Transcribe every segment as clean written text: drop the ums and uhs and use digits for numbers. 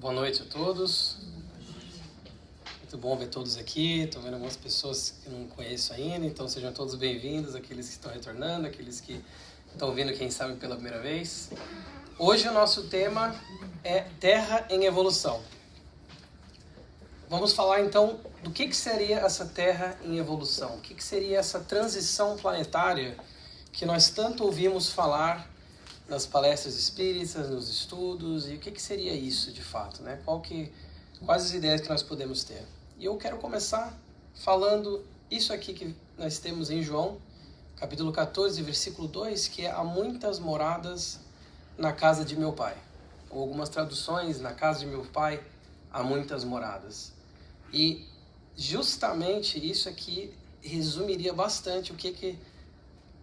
Boa noite a todos. Muito bom ver todos aqui. Estou vendo algumas pessoas que não conheço ainda, então sejam todos bem-vindos, aqueles que estão retornando, aqueles que estão vindo, quem sabe, pela primeira vez. Hoje o nosso tema é Terra em Evolução. Vamos falar então do que seria essa Terra em Evolução, o que seria essa transição planetária que nós tanto ouvimos falar nas palestras espíritas, nos estudos, e o que seria isso de fato, né? Quais as ideias que nós podemos ter? E eu quero começar falando isso aqui que nós temos em João, capítulo 14, versículo 2, que é: há muitas moradas na casa de meu pai. Ou algumas traduções: na casa de meu pai há muitas moradas. E justamente isso aqui resumiria bastante o que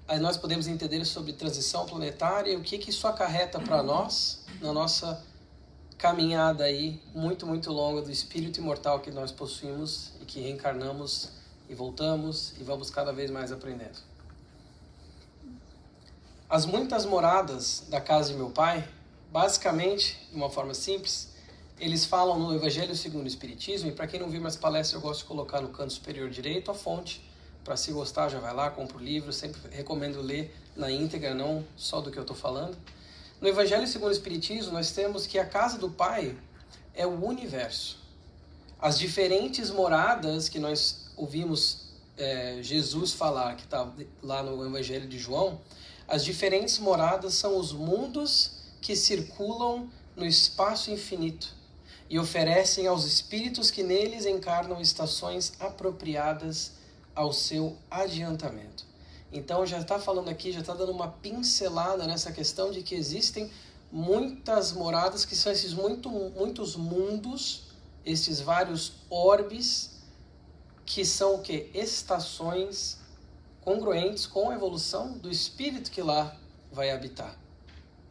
aí nós podemos entender sobre transição planetária e o que isso acarreta para nós na nossa caminhada aí muito, muito longa do espírito imortal que nós possuímos e que reencarnamos e voltamos e vamos cada vez mais aprendendo. As muitas moradas da casa de meu pai, basicamente, de uma forma simples, eles falam no Evangelho segundo o Espiritismo, e para quem não viu minhas palestras, eu gosto de colocar no canto superior direito a fonte. Para se gostar, já vai lá, compra o livro. Sempre recomendo ler na íntegra, não só do que eu estou falando. No Evangelho segundo o Espiritismo, nós temos que a casa do Pai é o universo. As diferentes moradas que nós ouvimos Jesus falar, que está lá no Evangelho de João, as diferentes moradas são os mundos que circulam no espaço infinito e oferecem aos espíritos que neles encarnam estações apropriadas ao seu adiantamento. Então já está falando aqui, já está dando uma pincelada nessa questão de que existem muitas moradas, que são esses muitos mundos, esses vários orbes, que são o quê? Estações congruentes com a evolução do espírito que lá vai habitar.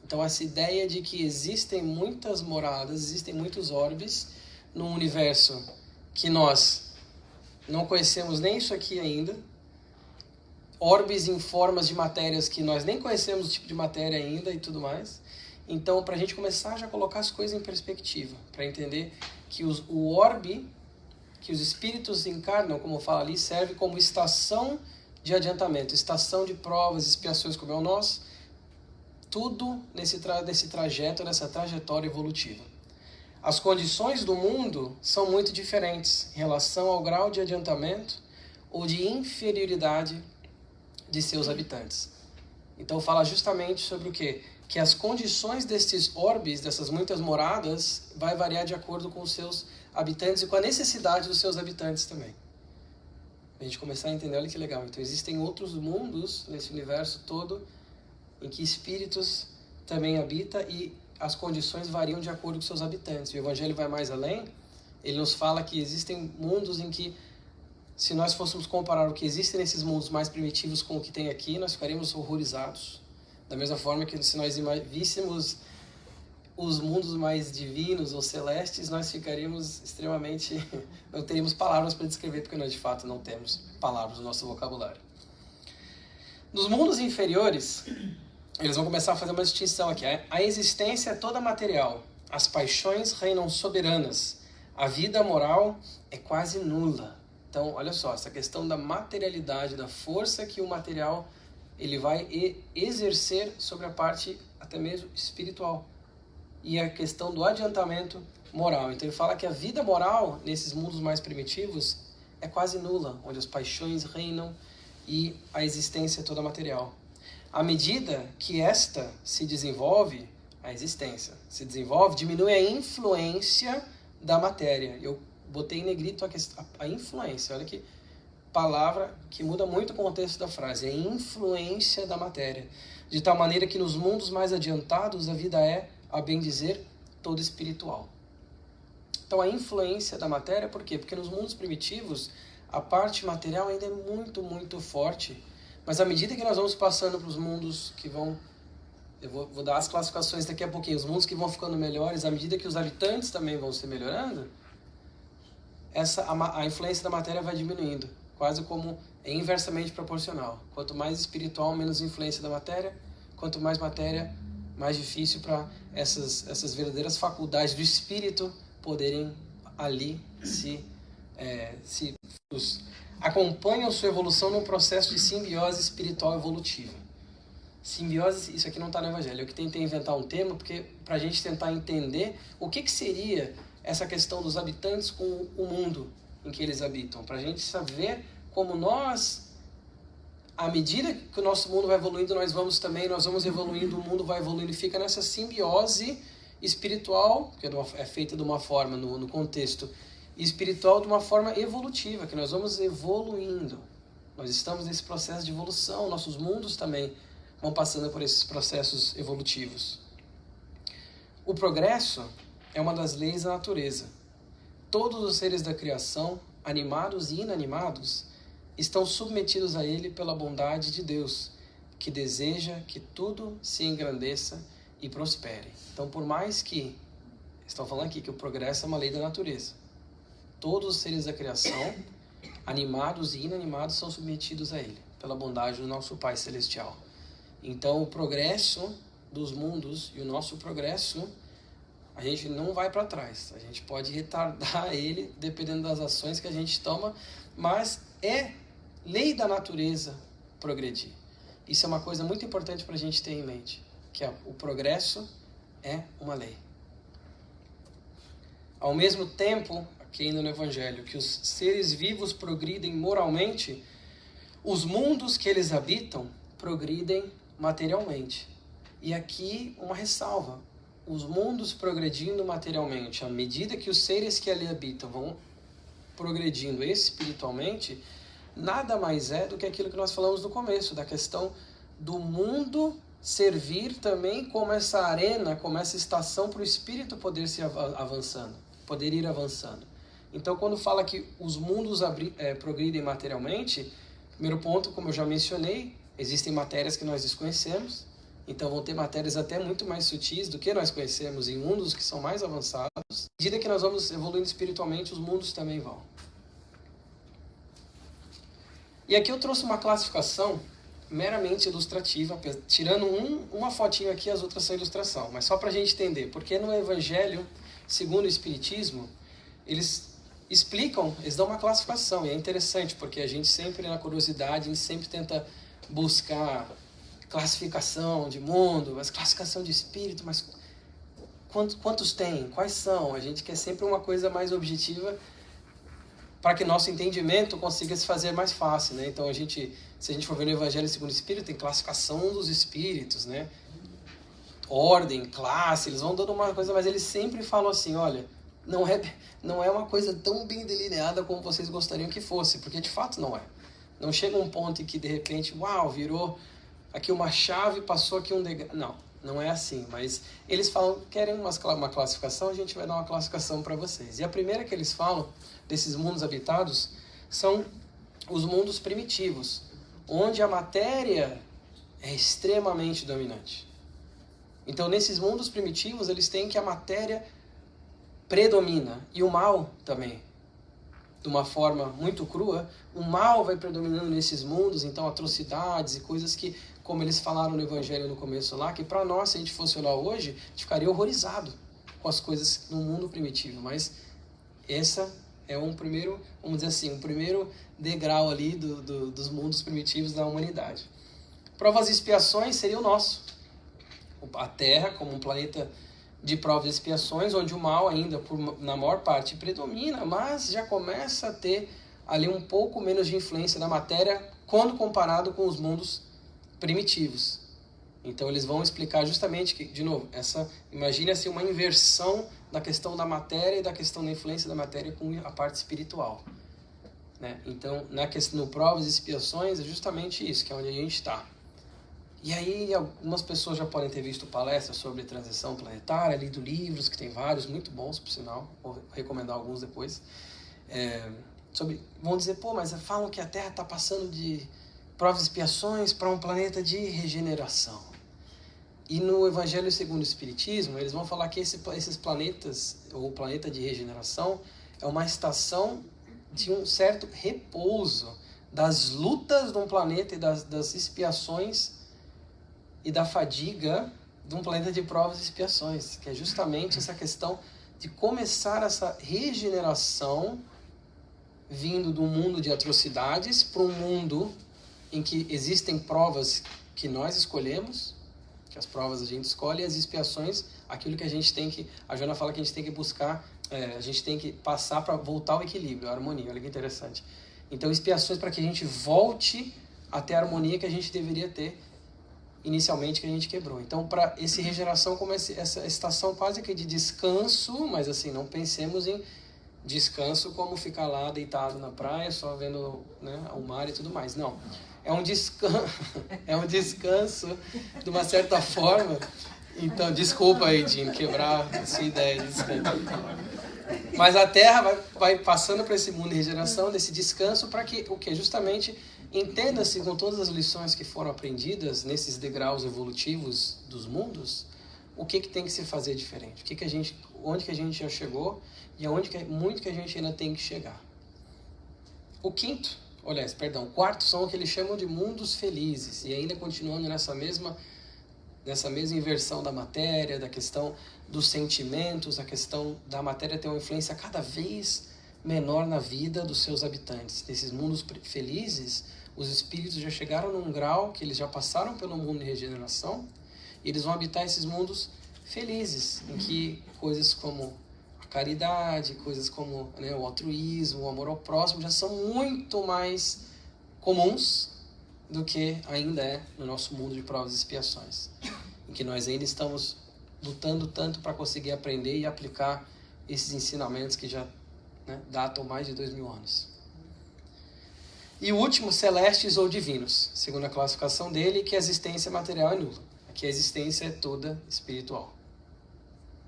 Então essa ideia de que existem muitas moradas, existem muitos orbes num universo que nós não conhecemos nem isso aqui ainda, orbes em formas de matérias que nós nem conhecemos o tipo de matéria ainda e tudo mais. Então, para a gente começar a já colocar as coisas em perspectiva, para entender que o orbe que os espíritos encarnam, como fala ali, serve como estação de adiantamento, estação de provas, expiações, como é o nosso, tudo nesse trajeto, nessa trajetória evolutiva. As condições do mundo são muito diferentes em relação ao grau de adiantamento ou de inferioridade de seus habitantes. Então fala justamente sobre o quê? Que as condições destes orbes, dessas muitas moradas, vai variar de acordo com os seus habitantes e com a necessidade dos seus habitantes também. A gente começar a entender, olha que legal. Então existem outros mundos nesse universo todo em que espíritos também habitam e as condições variam de acordo com seus habitantes. O Evangelho vai mais além, ele nos fala que existem mundos em que, se nós fôssemos comparar o que existe nesses mundos mais primitivos com o que tem aqui, nós ficaríamos horrorizados. Da mesma forma que se nós víssemos os mundos mais divinos ou celestes, nós ficaríamos extremamente... não teríamos palavras para descrever, porque nós de fato não temos palavras no nosso vocabulário. Nos mundos inferiores, eles vão começar a fazer uma distinção aqui. A existência é toda material. As paixões reinam soberanas. A vida moral é quase nula. Então, olha só, essa questão da materialidade, da força que o material ele vai exercer sobre a parte até mesmo espiritual. E a questão do adiantamento moral. Então, ele fala que a vida moral, nesses mundos mais primitivos, é quase nula, onde as paixões reinam e a existência é toda material. À medida que esta se desenvolve, a existência se desenvolve, diminui a influência da matéria. Eu botei em negrito a influência. Olha que palavra que muda muito o contexto da frase. É a influência da matéria. De tal maneira que nos mundos mais adiantados a vida é, a bem dizer, toda espiritual. Então a influência da matéria, por quê? Porque nos mundos primitivos a parte material ainda é muito, muito forte. Mas à medida que nós vamos passando para os mundos que vão... Eu vou dar as classificações daqui a pouquinho. Os mundos que vão ficando melhores, à medida que os habitantes também vão se melhorando, a influência da matéria vai diminuindo. Quase como é inversamente proporcional. Quanto mais espiritual, menos influência da matéria. Quanto mais matéria, mais difícil para essas verdadeiras faculdades do espírito poderem ali acompanham sua evolução num processo de simbiose espiritual evolutiva. Simbiose, isso aqui não está no Evangelho. Eu que tentei inventar um termo para a gente tentar entender o que seria essa questão dos habitantes com o mundo em que eles habitam. Para a gente saber como nós, à medida que o nosso mundo vai evoluindo, nós vamos evoluindo, o mundo vai evoluindo e fica nessa simbiose espiritual, que é feita de uma forma, no contexto espiritual, de uma forma evolutiva, que nós vamos evoluindo. Nós estamos nesse processo de evolução, nossos mundos também vão passando por esses processos evolutivos. O progresso é uma das leis da natureza. Todos os seres da criação, animados e inanimados, estão submetidos a ele pela bondade de Deus, que deseja que tudo se engrandeça e prospere. Então, por mais que, estão falando aqui que o progresso é uma lei da natureza, todos os seres da criação, animados e inanimados, são submetidos a ele, pela bondade do nosso Pai Celestial. Então, o progresso dos mundos e o nosso progresso, a gente não vai para trás. A gente pode retardar ele, dependendo das ações que a gente toma, mas é lei da natureza progredir. Isso é uma coisa muito importante para a gente ter em mente, que o progresso é uma lei. Ao mesmo tempo, aqui ainda no Evangelho, que os seres vivos progridem moralmente, os mundos que eles habitam progridem materialmente. E aqui uma ressalva: os mundos progredindo materialmente, à medida que os seres que ali habitam vão progredindo espiritualmente, nada mais é do que aquilo que nós falamos no começo, da questão do mundo servir também como essa arena, como essa estação para o espírito poder ir avançando. Então, quando fala que os mundos progridem materialmente, primeiro ponto, como eu já mencionei, existem matérias que nós desconhecemos, então vão ter matérias até muito mais sutis do que nós conhecemos em mundos que são mais avançados. À medida que nós vamos evoluindo espiritualmente, os mundos também vão. E aqui eu trouxe uma classificação meramente ilustrativa, tirando uma fotinho aqui, as outras são ilustração, mas só para a gente entender, porque no Evangelho, segundo o Espiritismo, eles dão uma classificação, e é interessante, porque a gente sempre, na curiosidade, a gente sempre tenta buscar classificação de mundo, mas classificação de espírito, mas quantos tem? Quais são? A gente quer sempre uma coisa mais objetiva para que nosso entendimento consiga se fazer mais fácil, né? Então, se a gente for ver no Evangelho segundo o Espírito, tem classificação dos espíritos, né? Ordem, classe, eles vão dando uma coisa, mas eles sempre falam assim, olha, não é uma coisa tão bem delineada como vocês gostariam que fosse, porque de fato não é. Não chega um ponto em que de repente, uau, virou aqui uma chave, passou aqui um degrau. Não é assim, mas eles falam, querem uma classificação, a gente vai dar uma classificação para vocês. E a primeira que eles falam desses mundos habitados são os mundos primitivos, onde a matéria é extremamente dominante. Então, nesses mundos primitivos, eles têm que a matéria predomina, e o mal também. De uma forma muito crua, o mal vai predominando nesses mundos, então atrocidades e coisas que, como eles falaram no Evangelho no começo lá, que para nós, se a gente fosse olhar hoje, a gente ficaria horrorizado com as coisas no mundo primitivo, mas essa é um primeiro, vamos dizer assim, um primeiro degrau ali dos mundos primitivos da humanidade. Provas e expiações seria o nosso. A Terra como um planeta de provas e expiações, onde o mal ainda, na maior parte, predomina, mas já começa a ter ali um pouco menos de influência da matéria quando comparado com os mundos primitivos. Então eles vão explicar justamente que, de novo, imagine assim uma inversão da questão da matéria e da questão da influência da matéria com a parte espiritual, né? Então, no provas e expiações é justamente isso, que é onde a gente está. E aí, algumas pessoas já podem ter visto palestras sobre transição planetária, lido livros, que tem vários, muito bons, por sinal, vou recomendar alguns depois. Vão dizer, mas falam que a Terra está passando de provas e expiações para um planeta de regeneração. E no Evangelho segundo o Espiritismo, eles vão falar que esses planetas, ou o planeta de regeneração, é uma estação de um certo repouso das lutas de um planeta e das expiações e da fadiga de um planeta de provas e expiações, que é justamente essa questão de começar essa regeneração vindo de um mundo de atrocidades para um mundo em que existem provas que nós escolhemos, que as provas a gente escolhe, e as expiações, aquilo que a gente tem que... A Joana fala que a gente tem que buscar, a gente tem que passar para voltar ao equilíbrio, a harmonia. Olha que interessante. Então, expiações para que a gente volte até a harmonia que a gente deveria ter inicialmente, que a gente quebrou. Então, para essa regeneração, como essa estação quase que de descanso, mas assim, não pensemos em descanso como ficar lá deitado na praia, só vendo, né, o mar e tudo mais. Não. É um descanso de uma certa forma. Então, desculpa aí, Dino, quebrar a sua ideia de descanso. Mas a Terra vai passando para esse mundo de regeneração, desse descanso, para que o que justamente entenda-se com todas as lições que foram aprendidas nesses degraus evolutivos dos mundos, o que tem que se fazer diferente, onde que a gente já chegou e aonde muito que a gente ainda tem que chegar. O quarto são o que eles chamam de mundos felizes, e ainda continuando nessa mesma inversão da matéria, da questão dos sentimentos, a questão da matéria ter uma influência cada vez menor na vida dos seus habitantes. Nesses mundos felizes, os espíritos já chegaram num grau que eles já passaram pelo mundo de regeneração, e eles vão habitar esses mundos felizes, em que coisas como a caridade, coisas como, né, o altruísmo, o amor ao próximo, já são muito mais comuns do que ainda é no nosso mundo de provas e expiações, em que nós ainda estamos lutando tanto para conseguir aprender e aplicar esses ensinamentos que já, né, datam mais de 2000 anos. E o último, celestes ou divinos, segundo a classificação dele, que a existência material é nula, que a existência é toda espiritual,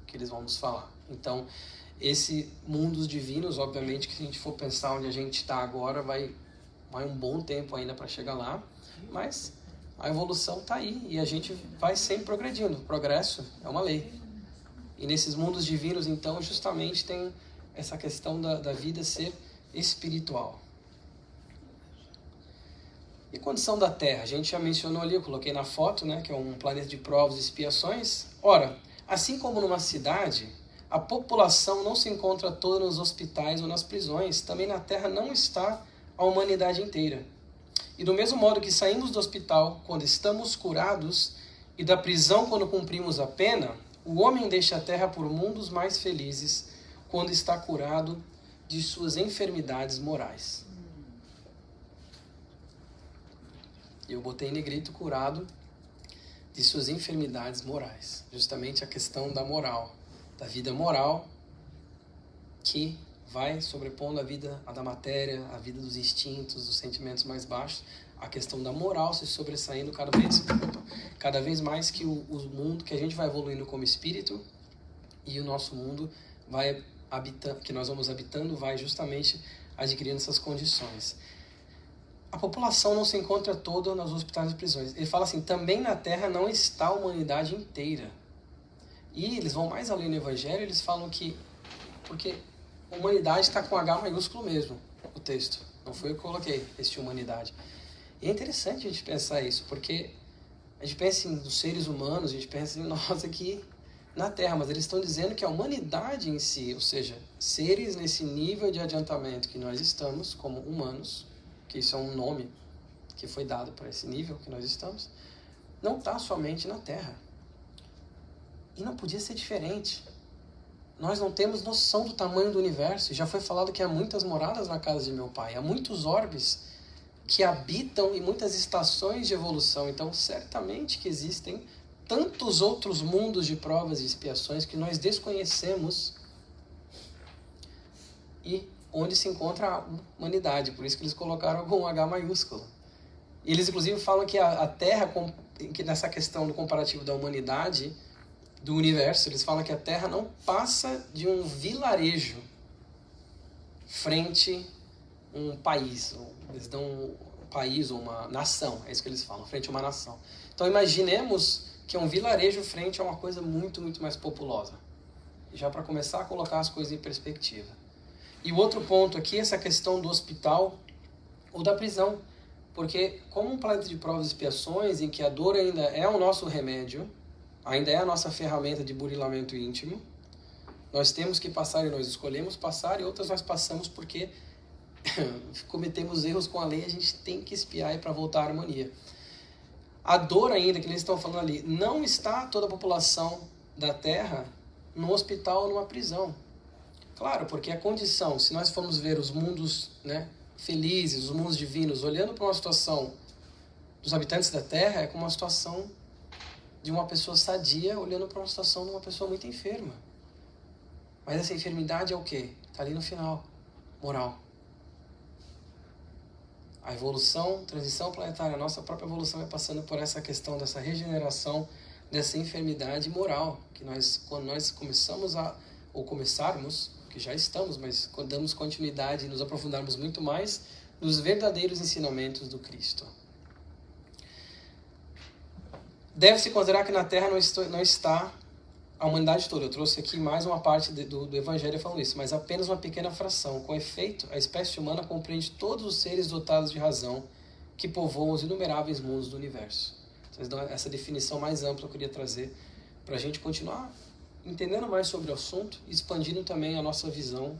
que eles vão nos falar. Então, esse mundos divinos, obviamente, que se a gente for pensar onde a gente está agora, vai um bom tempo ainda para chegar lá, mas a evolução está aí e a gente vai sempre progredindo. O progresso é uma lei. E nesses mundos divinos, então, justamente tem essa questão da vida ser espiritual. E a condição da Terra? A gente já mencionou ali, eu coloquei na foto, né, que é um planeta de provas e expiações. Ora, assim como numa cidade, a população não se encontra toda nos hospitais ou nas prisões, também na Terra não está a humanidade inteira. E do mesmo modo que saímos do hospital quando estamos curados e da prisão quando cumprimos a pena, o homem deixa a Terra por mundos mais felizes quando está curado de suas enfermidades morais. Eu botei em negrito curado de suas enfermidades morais. Justamente a questão da moral, da vida moral que vai sobrepondo a vida da matéria, a vida dos instintos, dos sentimentos mais baixos, a questão da moral se sobressaindo cada vez mais, que o mundo, que a gente vai evoluindo como espírito e o nosso mundo vai habitando, que nós vamos habitando, vai justamente adquirindo essas condições. A população não se encontra toda nos hospitais e prisões. Ele fala assim, também na Terra não está a humanidade inteira. E eles vão mais além no Evangelho, eles falam que, porque a humanidade está com H maiúsculo mesmo, o texto. Não foi eu que coloquei, este humanidade. E é interessante a gente pensar isso, porque a gente pensa nos seres humanos, a gente pensa em nós aqui na Terra, mas eles estão dizendo que a humanidade em si, ou seja, seres nesse nível de adiantamento que nós estamos como humanos, que isso é um nome que foi dado para esse nível que nós estamos, não está somente na Terra. E não podia ser diferente. Nós não temos noção do tamanho do universo. Já foi falado que há muitas moradas na casa de meu pai. Há muitos orbes que habitam em muitas estações de evolução. Então, certamente que existem tantos outros mundos de provas e expiações que nós desconhecemos e onde se encontra a humanidade. Por isso que eles colocaram com um H maiúsculo. E eles, inclusive, falam que a Terra, que nessa questão do comparativo da humanidade, do universo, eles falam que a Terra não passa de um vilarejo frente a um país. Eles dão um país ou uma nação, é isso que eles falam, frente a uma nação. Então imaginemos que é um vilarejo frente a uma coisa muito, muito mais populosa. Já para começar a colocar as coisas em perspectiva. E o outro ponto aqui é essa questão do hospital ou da prisão. Porque como um planeta de provas e expiações, em que a dor ainda é o nosso remédio, ainda é a nossa ferramenta de burilamento íntimo. Nós temos que passar e nós escolhemos passar, e outras nós passamos porque cometemos erros com a lei, a gente tem que espiar para voltar à harmonia. A dor ainda, que eles estão falando ali, não está toda a população da Terra num hospital ou numa prisão. Claro, porque a condição, se nós formos ver os mundos, né, felizes, os mundos divinos, olhando para uma situação dos habitantes da Terra, é como uma situação de uma pessoa sadia olhando para uma situação de uma pessoa muito enferma. Mas essa enfermidade é o quê? Está ali no final, moral. A evolução, transição planetária, a nossa própria evolução vai passando por essa questão dessa regeneração, dessa enfermidade moral, que nós, quando nós começamos ou começarmos, que já estamos, mas quando damos continuidade e nos aprofundarmos muito mais nos verdadeiros ensinamentos do Cristo. Deve-se considerar que na Terra não está a humanidade toda. Eu trouxe aqui mais uma parte do Evangelho falando isso, mas apenas uma pequena fração. Com efeito, a espécie humana compreende todos os seres dotados de razão que povoam os inumeráveis mundos do universo. Então, essa definição mais ampla eu queria trazer para a gente continuar entendendo mais sobre o assunto e expandindo também a nossa visão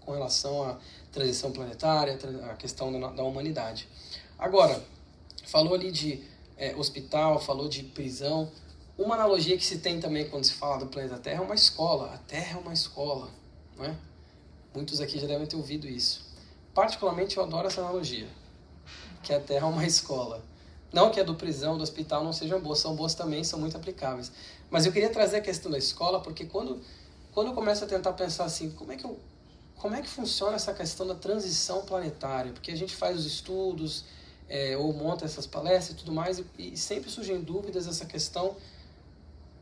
com relação à transição planetária, a questão da humanidade. Agora, falou ali de hospital, falou de prisão. Uma analogia que se tem também quando se fala do planeta Terra é uma escola. A Terra é uma escola, não é? Muitos aqui já devem ter ouvido isso. Particularmente eu adoro essa analogia, que a Terra é uma escola. Não que a do prisão, do hospital não sejam boas, são boas também, são muito aplicáveis. Mas eu queria trazer a questão da escola, porque quando eu começo a tentar pensar assim, como é que funciona essa questão da transição planetária? Porque a gente faz os estudos, ou monta essas palestras e tudo mais, e sempre surgem dúvidas essa questão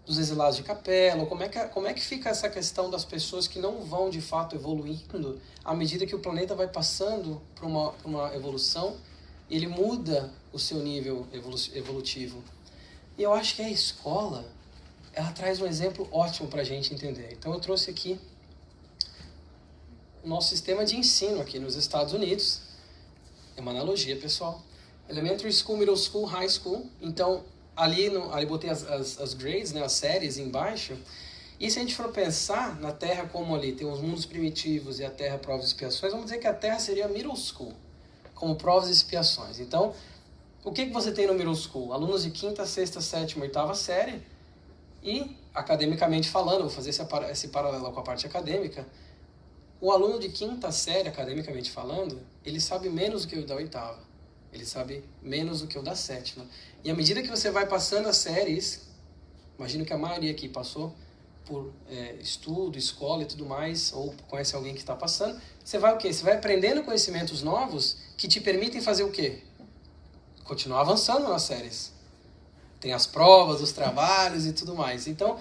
dos exilados de capela, como é que fica essa questão das pessoas que não vão de fato evoluindo à medida que o planeta vai passando por uma evolução e ele muda o seu nível evolutivo. E eu acho que a escola, ela traz um exemplo ótimo para a gente entender. Então eu trouxe aqui o nosso sistema de ensino aqui nos Estados Unidos. É uma analogia, pessoal. Elementary School, Middle School, High School. Então, ali botei as grades, né, as séries embaixo. E se a gente for pensar na Terra como ali tem os mundos primitivos e a Terra provas e expiações, vamos dizer que a Terra seria a Middle School, como provas e expiações. Então, o que você tem no Middle School? Alunos de 5ª, 6ª, 7ª, 8ª série. E, academicamente falando, vou fazer esse paralelo com a parte acadêmica, o aluno de 5ª série, academicamente falando, ele sabe menos do que o da 8ª. Ele sabe menos do que o da 7ª. E à medida que você vai passando as séries, imagino que a maioria aqui passou por estudo, escola e tudo mais, ou conhece alguém que está passando, você vai o quê? Você vai aprendendo conhecimentos novos que te permitem fazer o quê? Continuar avançando nas séries. Tem as provas, os trabalhos e tudo mais. Então,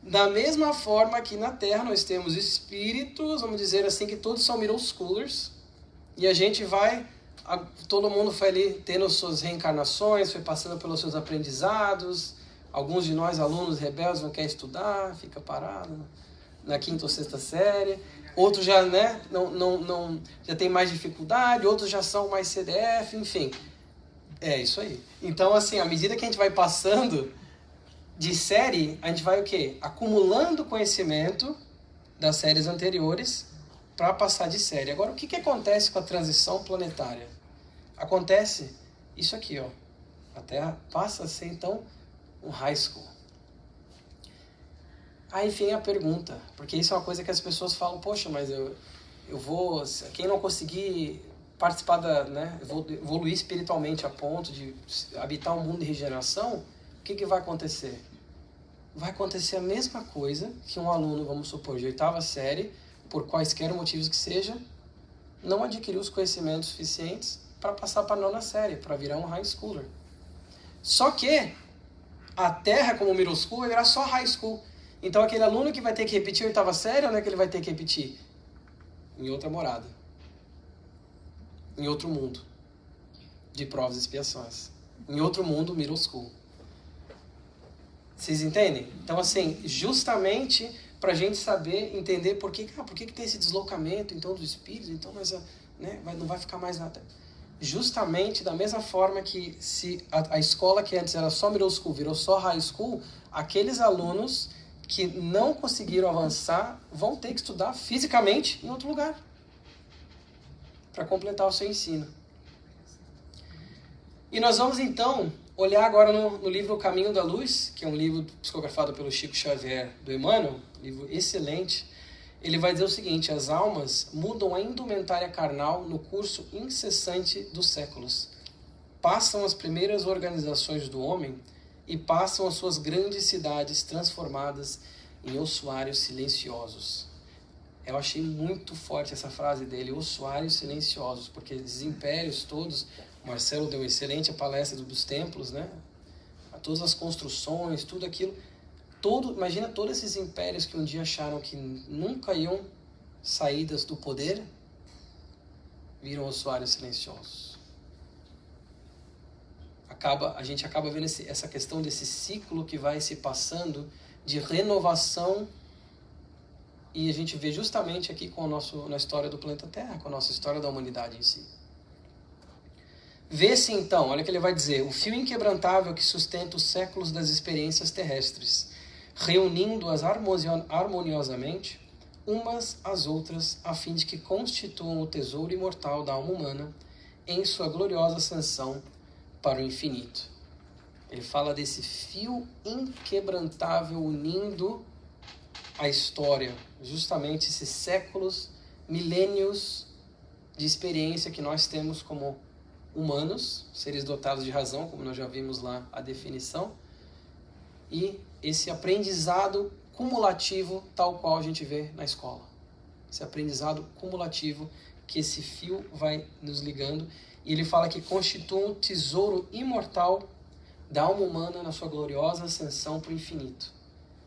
da mesma forma que na Terra nós temos espíritos, vamos dizer assim, que todos são middle schoolers, e a gente vai, todo mundo foi ali tendo suas reencarnações, foi passando pelos seus aprendizados. Alguns de nós, alunos rebeldes, não querem estudar, fica parado na 5ª ou 6ª série. Outros já, já tem mais dificuldade, outros já são mais CDF, enfim. É isso aí. Então, assim, à medida que a gente vai passando de série, a gente vai o quê? Acumulando conhecimento das séries anteriores para passar de série. Agora, o que acontece com a transição planetária? Acontece isso aqui, ó. A Terra passa a ser, então, um high school. Aí vem a pergunta, porque isso é uma coisa que as pessoas falam, poxa, mas eu vou... Quem não conseguir participar evoluir espiritualmente a ponto de habitar um mundo de regeneração, o que vai acontecer? Vai acontecer a mesma coisa que um aluno, vamos supor, de 8ª série, por quaisquer motivos que seja, não adquiriu os conhecimentos suficientes para passar para a 9ª série, para virar um high schooler. Só que a Terra, como middle school, vai virar só high school. Então aquele aluno que vai ter que repetir a 8ª série, onde é que ele vai ter que repetir? Em outra morada. Em outro mundo de provas e expiações. Em outro mundo, middle school. Vocês entendem? Então, assim, justamente para a gente saber, entender por que tem esse deslocamento, então, dos espíritos, então, mas não vai ficar mais nada. justamente da mesma forma que se a escola que antes era só middle school virou só high school, aqueles alunos que não conseguiram avançar vão ter que estudar fisicamente em outro lugar para completar o seu ensino. E nós vamos então olhar agora no livro O Caminho da Luz, que é um livro psicografado pelo Chico Xavier do Emmanuel, um livro excelente. Ele vai dizer o seguinte: as almas mudam a indumentária carnal no curso incessante dos séculos. Passam as primeiras organizações do homem e passam as suas grandes cidades transformadas em ossuários silenciosos. Eu achei muito forte essa frase dele, ossuários silenciosos, porque esses impérios todos, o Marcelo deu uma excelente palestra dos templos, né? Todas as construções, tudo aquilo. Imagina todos esses impérios que um dia acharam que nunca iam sair do poder, viram ossuários silenciosos. A gente acaba vendo essa questão desse ciclo que vai se passando de renovação, e a gente vê justamente aqui na história do planeta Terra, com a nossa história da humanidade em si. Vê-se então, olha o que ele vai dizer: o fio inquebrantável que sustenta os séculos das experiências terrestres, reunindo-as harmoniosamente, umas às outras, a fim de que constituam o tesouro imortal da alma humana em sua gloriosa ascensão para o infinito. Ele fala desse fio inquebrantável unindo a história, justamente esses séculos, milênios de experiência que nós temos como humanos, seres dotados de razão, como nós já vimos lá a definição, e esse aprendizado cumulativo, tal qual a gente vê na escola. Esse aprendizado cumulativo que esse fio vai nos ligando, e ele fala que constitui um tesouro imortal da alma humana na sua gloriosa ascensão para o infinito.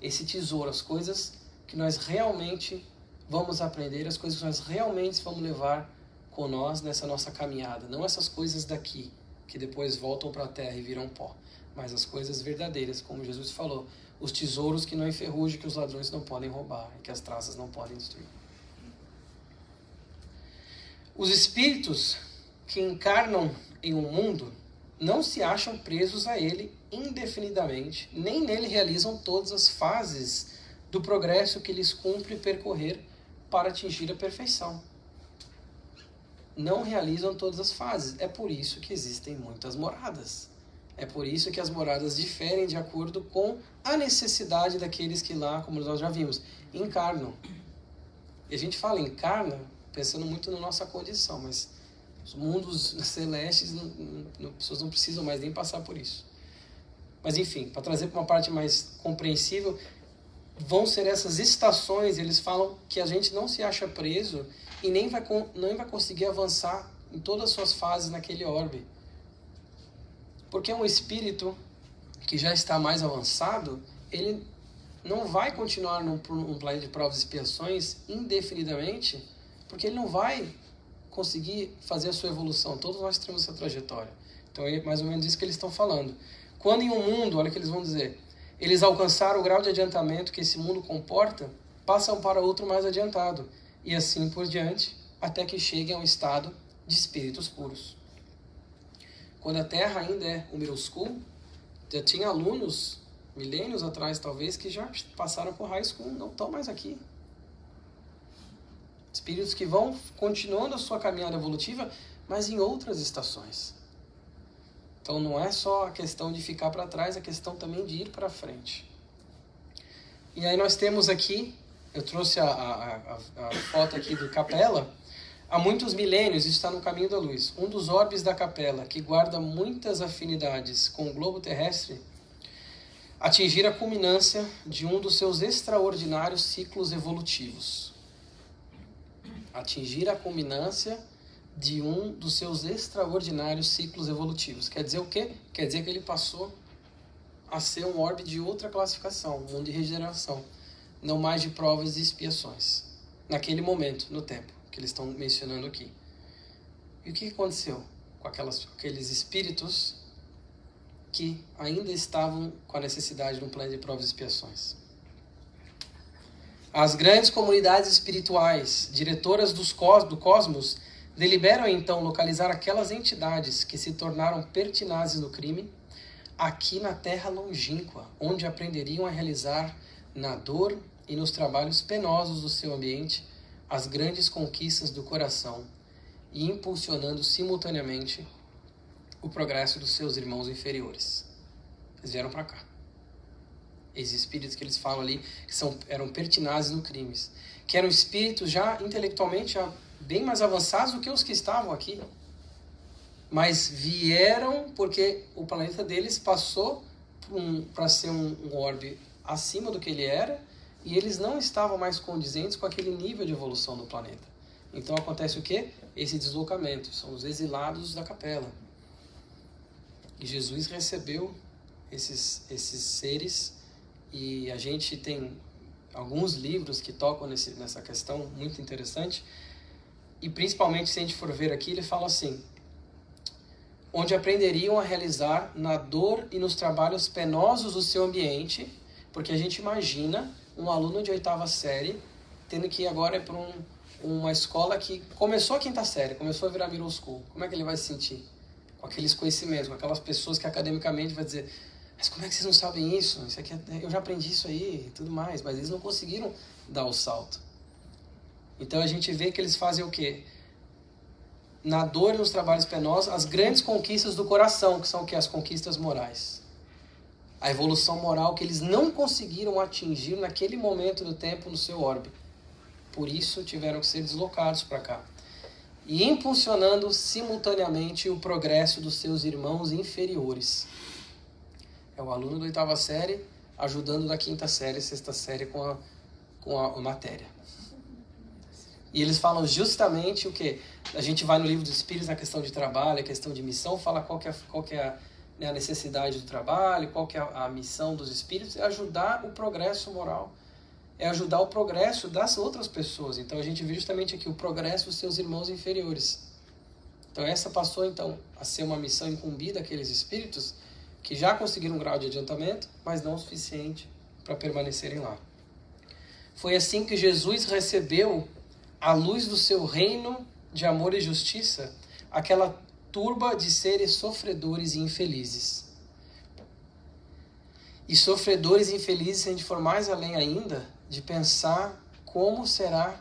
Esse tesouro, as coisas que nós realmente vamos aprender, as coisas que nós realmente vamos levar com nós nessa nossa caminhada. Não essas coisas daqui, que depois voltam para a terra e viram pó, mas as coisas verdadeiras, como Jesus falou, os tesouros que não enferrujam, que os ladrões não podem roubar e que as traças não podem destruir. Os espíritos que encarnam em um mundo não se acham presos a ele indefinidamente, nem nele realizam todas as fases do progresso que lhes cumpre percorrer para atingir a perfeição. Não realizam todas as fases. É por isso que existem muitas moradas. É por isso que as moradas diferem de acordo com a necessidade daqueles que lá, como nós já vimos, encarnam. E a gente fala encarna pensando muito na nossa condição, mas os mundos celestes, as pessoas não precisam mais nem passar por isso. Mas enfim, para trazer para uma parte mais compreensível, vão ser essas estações. Eles falam que a gente não se acha preso e nem vai conseguir avançar em todas as suas fases naquele orbe. Porque um espírito que já está mais avançado, ele não vai continuar num plano de provas e expiações indefinidamente, porque ele não vai conseguir fazer a sua evolução. Todos nós temos essa trajetória. Então é mais ou menos isso que eles estão falando. Quando em um mundo, olha o que eles vão dizer, eles alcançaram o grau de adiantamento que esse mundo comporta, passam para outro mais adiantado, e assim por diante, até que cheguem a um estado de espíritos puros. Quando a Terra ainda é o middle school, já tinha alunos, milênios atrás talvez, que já passaram por high school, não estão mais aqui. Espíritos que vão continuando a sua caminhada evolutiva, mas em outras estações. Então não é só a questão de ficar para trás, é a questão também de ir para frente. E aí nós temos aqui, eu trouxe a foto aqui do Capela. Há muitos milênios, isso está no Caminho da Luz, um dos orbes da Capela, que guarda muitas afinidades com o globo terrestre, atingir a culminância de um dos seus extraordinários ciclos evolutivos. Atingir a culminância de um dos seus extraordinários ciclos evolutivos. Quer dizer o quê? Quer dizer que ele passou a ser um orbe de outra classificação, um mundo de regeneração, não mais de provas e expiações, naquele momento, no tempo que eles estão mencionando aqui. E o que aconteceu com aqueles espíritos que ainda estavam com a necessidade de um plano de provas e expiações? As grandes comunidades espirituais, diretoras do cosmos, Deliberam então localizar aquelas entidades que se tornaram pertinazes no crime, aqui na terra longínqua, onde aprenderiam a realizar na dor e nos trabalhos penosos do seu ambiente as grandes conquistas do coração e impulsionando simultaneamente o progresso dos seus irmãos inferiores. Eles vieram para cá. Esses espíritos que eles falam ali, que eram pertinazes no crimes, que eram espíritos já intelectualmente já bem mais avançados do que os que estavam aqui. Mas vieram porque o planeta deles passou para ser um orbe acima do que ele era, e eles não estavam mais condizentes com aquele nível de evolução do planeta. Então acontece o quê? Esse deslocamento. São os exilados da capela. E Jesus recebeu esses seres, e a gente tem alguns livros que tocam nessa questão muito interessante. E principalmente, se a gente for ver aqui, ele fala assim: onde aprenderiam a realizar na dor e nos trabalhos penosos do seu ambiente, porque a gente imagina um aluno de 8ª série tendo que ir agora para uma escola que começou a 5ª série, começou a virar middle school. Como é que ele vai se sentir? Com aqueles conhecimentos, com aquelas pessoas que academicamente vai dizer: mas como é que vocês não sabem isso? Isso aqui eu já aprendi isso aí e tudo mais. Mas eles não conseguiram dar o salto. Então a gente vê que eles fazem o quê? Na dor e nos trabalhos penosos, as grandes conquistas do coração, que são o quê? As conquistas morais. A evolução moral que eles não conseguiram atingir naquele momento do tempo no seu orbe. Por isso tiveram que ser deslocados para cá. E impulsionando simultaneamente o progresso dos seus irmãos inferiores. É o aluno da 8ª série ajudando da 5ª série, 6ª série com a matéria. E eles falam justamente o quê? A gente vai no livro dos Espíritos na questão de trabalho, a questão de missão, fala qual que é a necessidade do trabalho, qual que é a missão dos Espíritos, é ajudar o progresso moral, é ajudar o progresso das outras pessoas. Então a gente vê justamente aqui o progresso dos seus irmãos inferiores. Então essa passou então a ser uma missão incumbida àqueles Espíritos que já conseguiram um grau de adiantamento, mas não o suficiente para permanecerem lá. Foi assim que Jesus recebeu a luz do seu reino de amor e justiça, aquela turba de seres sofredores e infelizes. E sofredores e infelizes, se a gente for mais além ainda, de pensar como será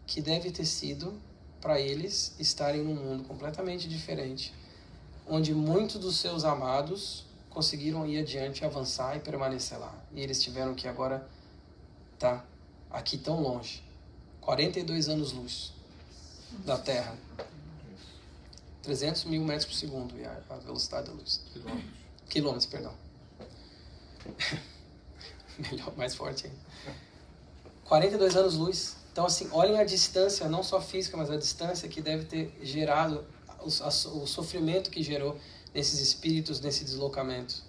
que deve ter sido para eles estarem num mundo completamente diferente, onde muitos dos seus amados conseguiram ir adiante, avançar e permanecer lá. E eles tiveram que agora estar aqui tão longe. 42 anos-luz da Terra. 300 mil metros por segundo é a velocidade da luz. Quilômetros, perdão. Melhor, mais forte ainda. 42 anos-luz. Então, assim, olhem a distância, não só física, mas a distância que deve ter gerado, o sofrimento que gerou nesses espíritos, nesse deslocamento.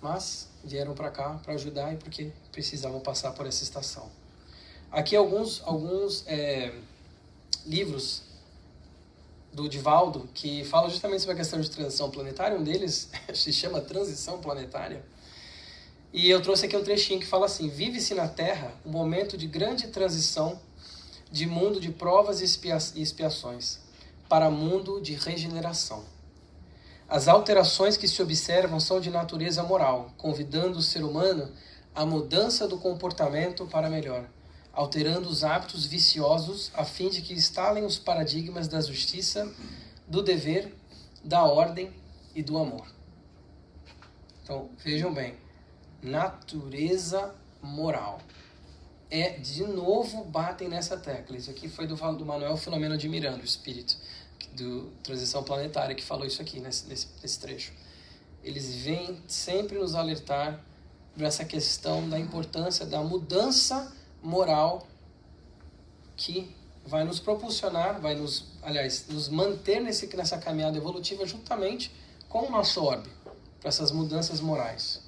Mas vieram para cá para ajudar e porque precisavam passar por essa estação. Aqui alguns livros do Divaldo que falam justamente sobre a questão de transição planetária. Um deles se chama Transição Planetária. E eu trouxe aqui um trechinho que fala assim: vive-se na Terra um momento de grande transição de mundo de provas e expiações para mundo de regeneração. As alterações que se observam são de natureza moral, convidando o ser humano à mudança do comportamento para melhor, alterando os hábitos viciosos a fim de que instalem os paradigmas da justiça, do dever, da ordem e do amor. Então, vejam bem, natureza moral. De novo, batem nessa tecla. Isso aqui foi do Manuel Filomeno de Miranda, o espírito do Transição Planetária, que falou isso aqui nesse trecho. Eles vêm sempre nos alertar para essa questão da importância da mudança moral que vai nos propulsionar, nos manter nessa caminhada evolutiva juntamente com o nosso orbe, para essas mudanças morais.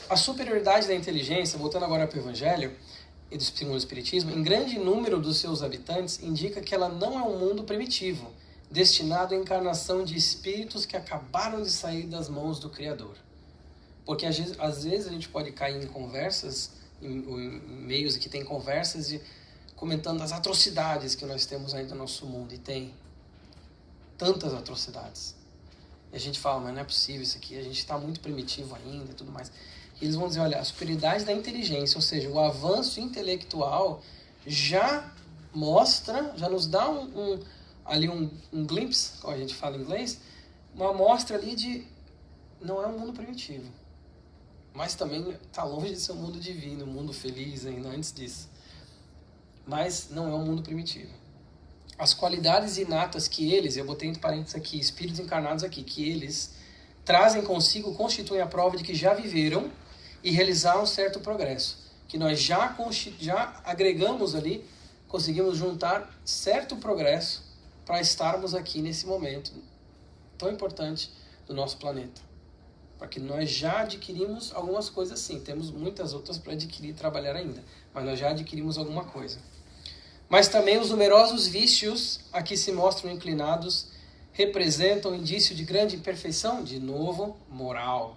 A superioridade da inteligência, voltando agora para o Evangelho e do segundo Espiritismo, em grande número dos seus habitantes, indica que ela não é um mundo primitivo, destinado à encarnação de espíritos que acabaram de sair das mãos do Criador. Porque às vezes a gente pode cair em conversas, em meios que tem conversas de comentando as atrocidades que nós temos ainda no nosso mundo, e tem tantas atrocidades. E a gente fala, mas não é possível isso aqui, a gente está muito primitivo ainda e tudo mais. E eles vão dizer, olha, a superioridade da inteligência, ou seja, o avanço intelectual já mostra, já nos dá um glimpse, como a gente fala em inglês, uma amostra ali de, não é um mundo primitivo, mas também está longe de ser um mundo divino, um mundo feliz ainda antes disso. Mas não é um mundo primitivo. As qualidades inatas que eles, eu botei entre parênteses aqui, espíritos encarnados aqui, que eles trazem consigo, constituem a prova de que já viveram e realizaram um certo progresso. Que nós já agregamos ali, conseguimos juntar certo progresso para estarmos aqui nesse momento tão importante do nosso planeta. Porque nós já adquirimos algumas coisas sim, temos muitas outras para adquirir e trabalhar ainda, mas nós já adquirimos alguma coisa. Mas também os numerosos vícios a que se mostram inclinados representam indício de grande imperfeição, de novo, moral.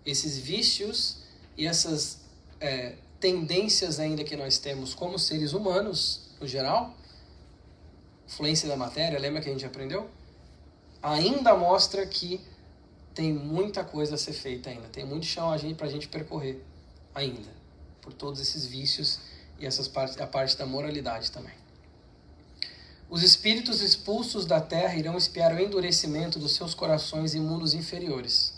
Esses vícios e essas tendências ainda que nós temos como seres humanos, no geral, influência da matéria, lembra que a gente aprendeu? Ainda mostra que tem muita coisa a ser feita ainda, tem muito chão para a gente percorrer ainda, por todos esses vícios e a parte da moralidade também. Os espíritos expulsos da terra irão espiar o endurecimento dos seus corações em mundos inferiores,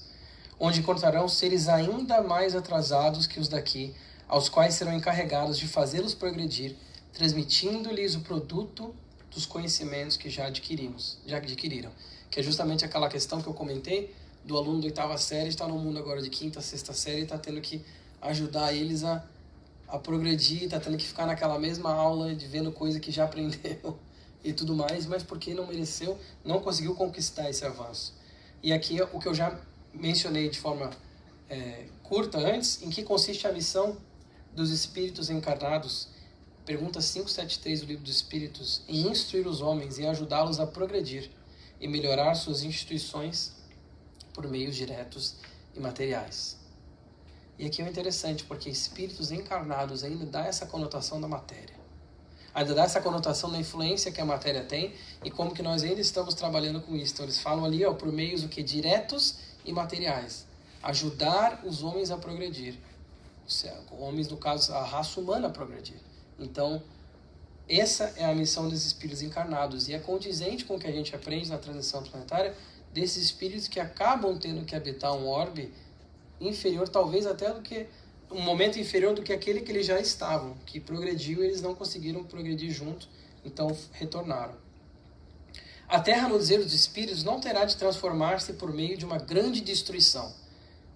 onde encontrarão seres ainda mais atrasados que os daqui, aos quais serão encarregados de fazê-los progredir, transmitindo-lhes o produto dos conhecimentos que já adquiriram. Que é justamente aquela questão que eu comentei, do aluno da 8ª série, está no mundo agora de 5ª, 6ª série, e está tendo que ajudar eles a progredir, está tendo que ficar naquela mesma aula, de vendo coisa que já aprendeu e tudo mais, mas porque não mereceu, não conseguiu conquistar esse avanço. E aqui é o que eu já mencionei de forma curta antes, em que consiste a missão dos espíritos encarnados, pergunta 573 do Livro dos Espíritos, em instruir os homens e ajudá-los a progredir e melhorar suas instituições por meios diretos e materiais. E aqui é interessante, porque espíritos encarnados ainda dá essa conotação da matéria. Ainda dá essa conotação da influência que a matéria tem e como que nós ainda estamos trabalhando com isso. Então eles falam ali, por meios diretos e materiais. Ajudar os homens a progredir. Homens, no caso, a raça humana a progredir. Então, essa é a missão dos espíritos encarnados. E é condizente com o que a gente aprende na transição planetária desses espíritos que acabam tendo que habitar um orbe inferior, talvez até do que um momento inferior do que aquele que eles já estavam, que progrediu e eles não conseguiram progredir junto, então retornaram. A Terra, no dizer dos espíritos, não terá de transformar-se por meio de uma grande destruição,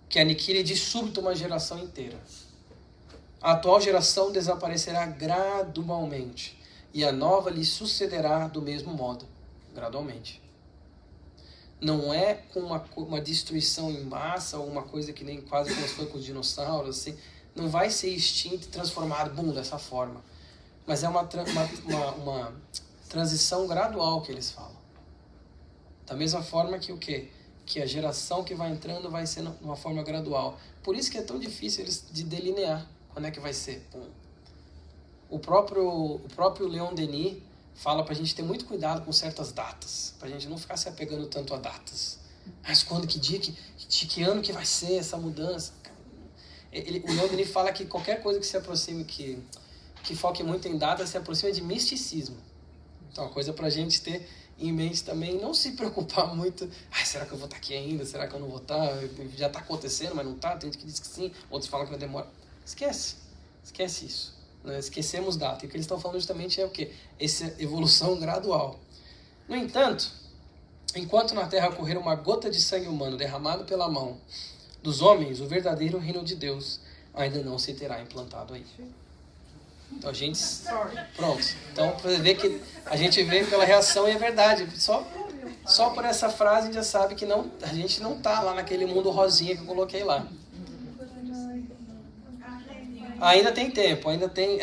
que aniquile de súbito uma geração inteira. A atual geração desaparecerá gradualmente, e a nova lhe sucederá do mesmo modo, gradualmente. Não é com uma destruição em massa, ou uma coisa que nem quase como foi com os dinossauros, assim. Não vai ser extinto e transformado, dessa forma. Mas é uma transição gradual que eles falam. Da mesma forma que o quê? Que a geração que vai entrando vai ser de uma forma gradual. Por isso que é tão difícil eles de delinear quando é que vai ser. O próprio Leon Denis fala para a gente ter muito cuidado com certas datas, para a gente não ficar se apegando tanto a datas. Mas quando, que dia, que ano que vai ser essa mudança? O Leon Denis fala que qualquer coisa que se aproxime, que foque muito em datas, se aproxima de misticismo. Então, uma coisa para a gente ter em mente também, não se preocupar muito, será que eu vou estar aqui ainda, será que eu não vou estar, já está acontecendo, mas não está, tem gente que diz que sim, outros falam que vai demorar. Esquece isso. Esquecemos data. E o que eles estão falando justamente é o quê? Essa evolução gradual. No entanto, enquanto na Terra ocorrer uma gota de sangue humano derramado pela mão dos homens, o verdadeiro reino de Deus ainda não se terá implantado aí. Então a gente... Pronto. Então, para ver que a gente vê pela reação e é verdade. Só por essa frase a gente já sabe que a gente não está lá naquele mundo rosinha que eu coloquei lá. Ainda tem tempo, ainda tem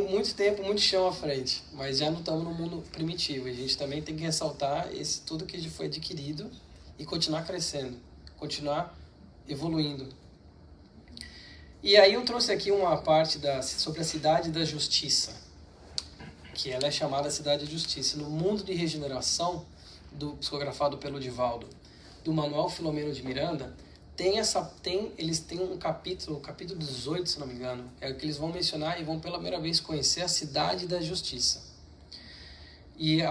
muito tempo, muito chão à frente, mas já não estamos no mundo primitivo. E a gente também tem que ressaltar tudo que foi adquirido e continuar crescendo, continuar evoluindo. E aí eu trouxe aqui uma parte sobre a cidade da justiça, que ela é chamada cidade da justiça. No Mundo de Regeneração, psicografado pelo Divaldo, do Manuel Filomeno de Miranda, eles têm um capítulo 18, se não me engano, é o que eles vão mencionar e vão pela primeira vez conhecer a cidade da justiça. E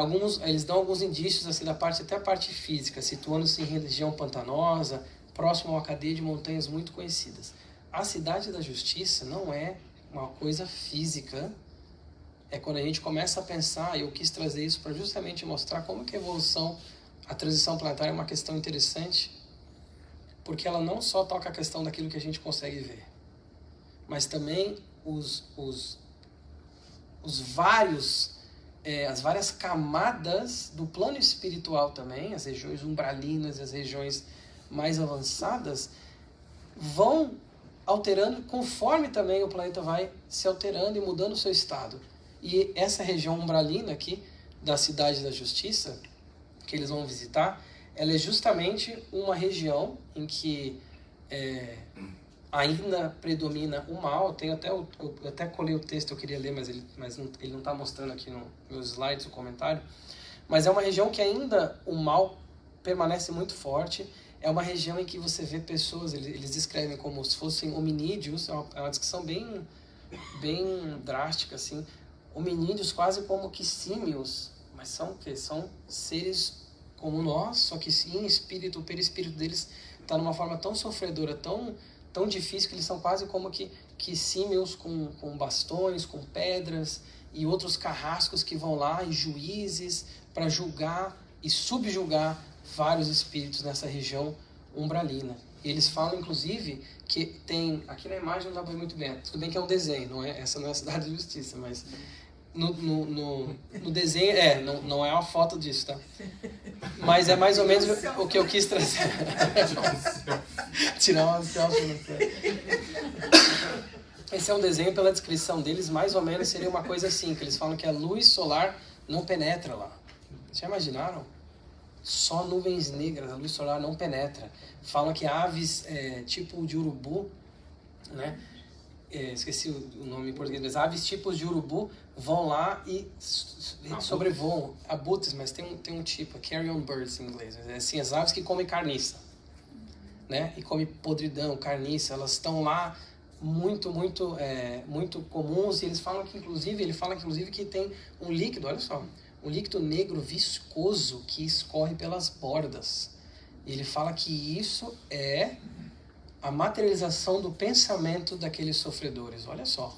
eles dão alguns indícios assim, até a parte física, situando-se em região pantanosa, próximo a uma cadeia de montanhas muito conhecidas. A cidade da justiça não é uma coisa física, é quando a gente começa a pensar, e eu quis trazer isso para justamente mostrar como que a transição planetária é uma questão interessante, porque ela não só toca a questão daquilo que a gente consegue ver, mas também as várias camadas do plano espiritual também, as regiões umbralinas, as regiões mais avançadas, vão alterando conforme também o planeta vai se alterando e mudando o seu estado. E essa região umbralina aqui, da Cidade da Justiça, que eles vão visitar, ela é justamente uma região em que ainda predomina o mal. Eu até colei o texto, eu queria ler, mas ele não está mostrando aqui nos meus slides o comentário. Mas é uma região que ainda o mal permanece muito forte. É uma região em que você vê pessoas, eles descrevem como se fossem hominídeos, é uma descrição bem drástica, assim. Hominídeos quase como que símios, mas são o quê? São seres como nós, só que em espírito, o perispírito deles está numa forma tão sofredora, tão difícil, que eles são quase como que símios com bastões, com pedras e outros carrascos que vão lá, e juízes para julgar e subjugar vários espíritos nessa região umbralina. E eles falam, inclusive, que tem... Aqui na imagem não dá para ver muito bem. Tudo bem que é um desenho, essa não é a Cidade da Justiça, mas no desenho... não é uma foto disso, tá? Mas é mais ou menos o que eu quis trazer. Tirar uma selfie no céu. Esse é um desenho, pela descrição deles, mais ou menos seria uma coisa assim, que eles falam que a luz solar não penetra lá. Já imaginaram? Só nuvens negras, a luz solar não penetra. Falam que aves tipo de urubu, né? Esqueci o nome em português, mas aves tipos de urubu vão lá e sobrevoam. Abutres, mas tem um tipo, carrion birds em inglês. Assim, as aves que comem carniça, né? E comem podridão, carniça, elas estão lá muito comuns. E eles falam que, inclusive, que tem um líquido, olha só, um líquido negro viscoso que escorre pelas bordas. E ele fala que isso é a materialização do pensamento daqueles sofredores. Olha só.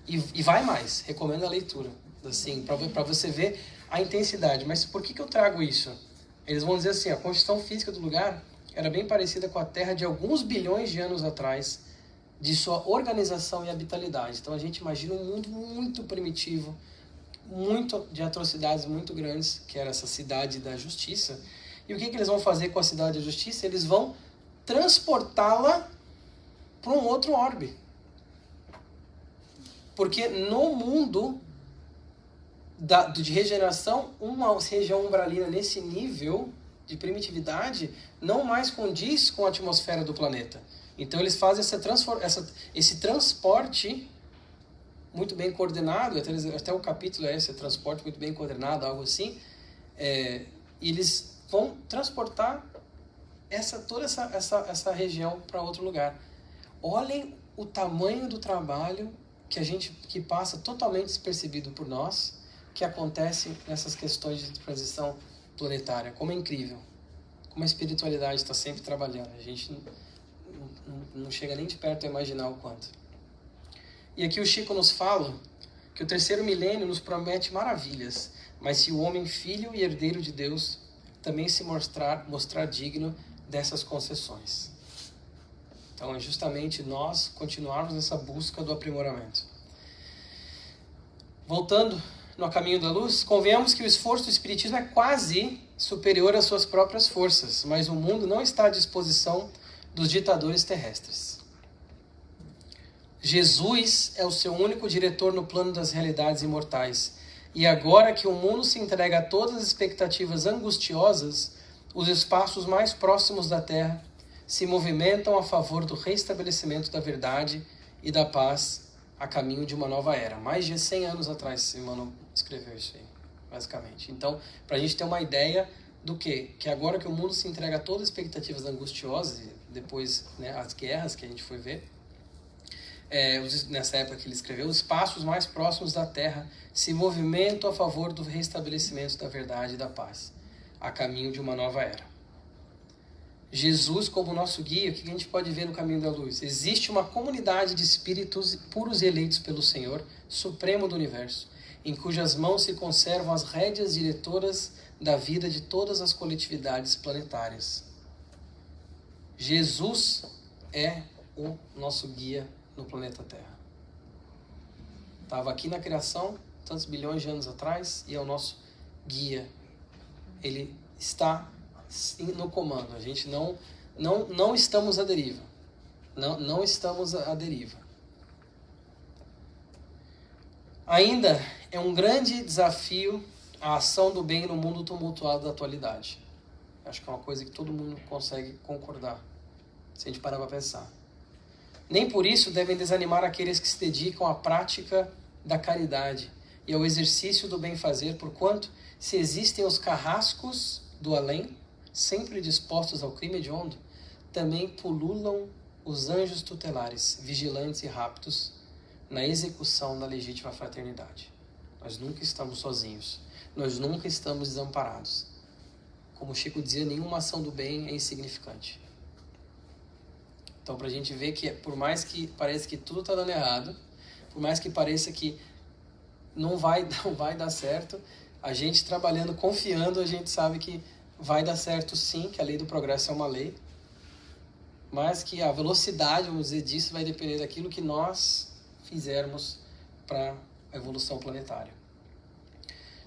E vai mais. Recomendo a leitura, assim, para você ver a intensidade. Mas por que eu trago isso? Eles vão dizer assim, a constituição física do lugar era bem parecida com a Terra de alguns bilhões de anos atrás, de sua organização e habitabilidade. Então a gente imagina um mundo muito primitivo, muito de atrocidades muito grandes, que era essa cidade da justiça. E o que eles vão fazer com a cidade da justiça? Eles vão transportá-la para um outro orbe. Porque no mundo de regeneração, uma região umbralina nesse nível de primitividade não mais condiz com a atmosfera do planeta. Então eles fazem esse transporte muito bem coordenado, até o capítulo é esse, transporte muito bem coordenado, algo assim, e eles vão transportar toda essa região para outro lugar. Olhem o tamanho do trabalho que passa totalmente despercebido por nós, que acontece nessas questões de transição planetária. Como é incrível, como a espiritualidade está sempre trabalhando. A gente não chega nem de perto a imaginar o quanto. E aqui o Chico nos fala que o terceiro milênio nos promete maravilhas, mas se o homem filho e herdeiro de Deus também se mostrar digno dessas concessões. Então é justamente nós continuarmos nessa busca do aprimoramento. Voltando no caminho da luz, convenhamos que o esforço do Espiritismo é quase superior às suas próprias forças, mas o mundo não está à disposição dos ditadores terrestres. Jesus é o seu único diretor no plano das realidades imortais. E agora que o mundo se entrega a todas as expectativas angustiosas, os espaços mais próximos da Terra se movimentam a favor do restabelecimento da verdade e da paz a caminho de uma nova era. Mais de 100 anos atrás, Emmanuel escreveu isso aí, basicamente. Então, para a gente ter uma ideia do quê? Que agora que o mundo se entrega a todas as expectativas angustiosas, depois, né, as guerras que a gente foi ver, nessa época que ele escreveu, os passos mais próximos da Terra se movimentam a favor do restabelecimento da verdade e da paz, a caminho de uma nova era. Jesus como nosso guia, o que a gente pode ver no caminho da luz? Existe uma comunidade de espíritos puros e eleitos pelo Senhor, Supremo do Universo, em cujas mãos se conservam as rédeas diretoras da vida de todas as coletividades planetárias. Jesus é o nosso guia no planeta Terra. Estava aqui na criação, tantos bilhões de anos atrás, e é o nosso guia. Ele está no comando. A gente não estamos à deriva. Não estamos à deriva. Ainda é um grande desafio a ação do bem no mundo tumultuado da atualidade. Acho que é uma coisa que todo mundo consegue concordar, se a gente parar para pensar. Nem por isso devem desanimar aqueles que se dedicam à prática da caridade e ao exercício do bem-fazer, porquanto, se existem os carrascos do além, sempre dispostos ao crime hediondo, também pululam os anjos tutelares, vigilantes e rápidos, na execução da legítima fraternidade. Nós nunca estamos sozinhos. Nós nunca estamos desamparados. Como o Chico dizia, nenhuma ação do bem é insignificante. Então, para a gente ver que, por mais que pareça que tudo está dando errado, por mais que pareça que não vai dar certo, a gente trabalhando, confiando, a gente sabe que vai dar certo sim, que a lei do progresso é uma lei, mas que a velocidade, vamos dizer, disso vai depender daquilo que nós fizermos para a evolução planetária.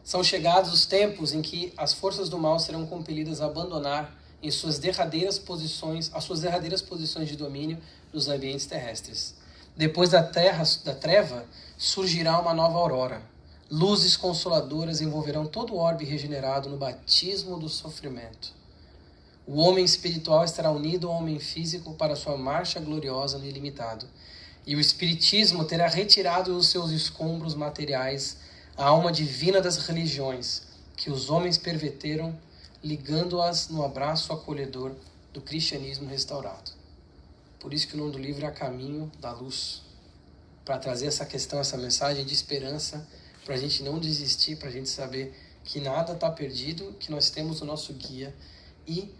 São chegados os tempos em que as forças do mal serão compelidas a abandonar as suas derradeiras posições de domínio nos ambientes terrestres. Depois da treva, surgirá uma nova aurora. Luzes consoladoras envolverão todo o orbe regenerado no batismo do sofrimento. O homem espiritual estará unido ao homem físico para sua marcha gloriosa no ilimitado. E o espiritismo terá retirado dos seus escombros materiais a alma divina das religiões que os homens perverteram, ligando-as no abraço acolhedor do cristianismo restaurado. Por isso que o nome do livro é A Caminho da Luz, para trazer essa questão, essa mensagem de esperança, para a gente não desistir, para a gente saber que nada está perdido, que nós temos o nosso guia. E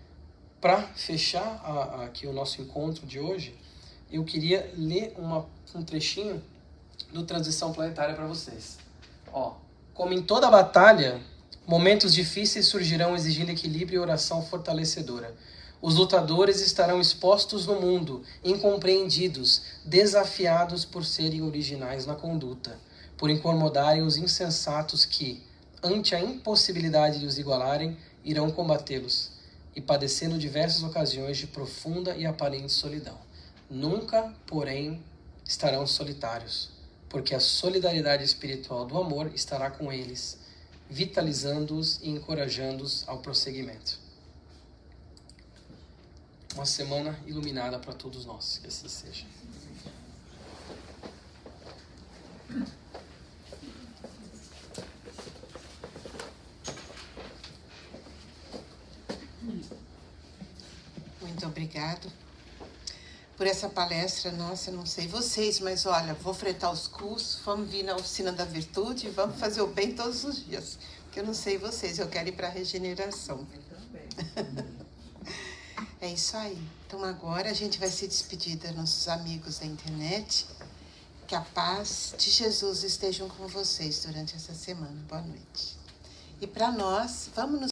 para fechar aqui o nosso encontro de hoje, eu queria ler um trechinho do Transição Planetária para vocês. Como em toda batalha, momentos difíceis surgirão exigindo equilíbrio e oração fortalecedora. Os lutadores estarão expostos no mundo, incompreendidos, desafiados por serem originais na conduta, por incomodarem os insensatos que, ante a impossibilidade de os igualarem, irão combatê-los e padecendo diversas ocasiões de profunda e aparente solidão. Nunca, porém, estarão solitários, porque a solidariedade espiritual do amor estará com eles, vitalizando-os e encorajando-os ao prosseguimento. Uma semana iluminada para todos nós, que assim seja. Muito obrigado por essa palestra. Nossa, eu não sei vocês, mas olha, vou fretar os cursos, vamos vir na Oficina da Virtude e vamos fazer o bem todos os dias. Porque eu não sei vocês, eu quero ir para a regeneração. É isso aí. Então agora a gente vai se despedir dos nossos amigos da internet. Que a paz de Jesus estejam com vocês durante essa semana. Boa noite. E para nós, vamos nos